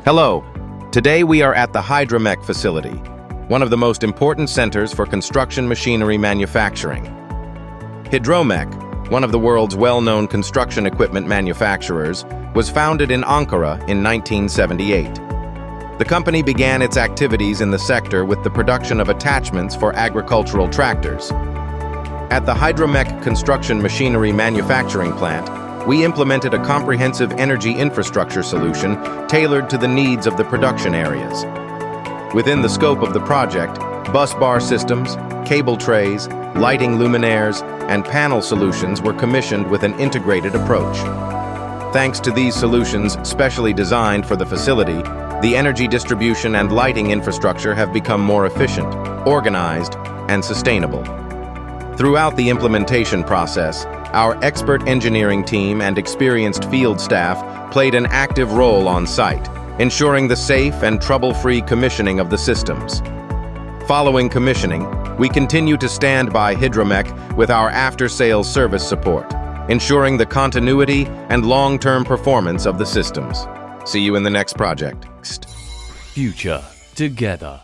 Hello. Today we are at the Hidromek facility, one of the most important centers for construction machinery manufacturing. Hidromek, one of the world's well-known construction equipment manufacturers, was founded in Ankara in 1978. The company began its activities in the sector with the production of attachments for agricultural tractors. At the Hidromek construction machinery manufacturing plant, we implemented a comprehensive energy infrastructure solution tailored to the needs of the production areas. Within the scope of the project, busbar systems, cable trays, lighting luminaires, and panel solutions were commissioned with an integrated approach. Thanks to these solutions specially designed for the facility, the energy distribution and lighting infrastructure have become more efficient, organized, and sustainable. Throughout the implementation process, our expert engineering team and experienced field staff played an active role on site, ensuring the safe and trouble-free commissioning of the systems. Following commissioning, we continue to stand by Hidromek with our after-sales service support, ensuring the continuity and long-term performance of the systems. See you in the next project. Future together.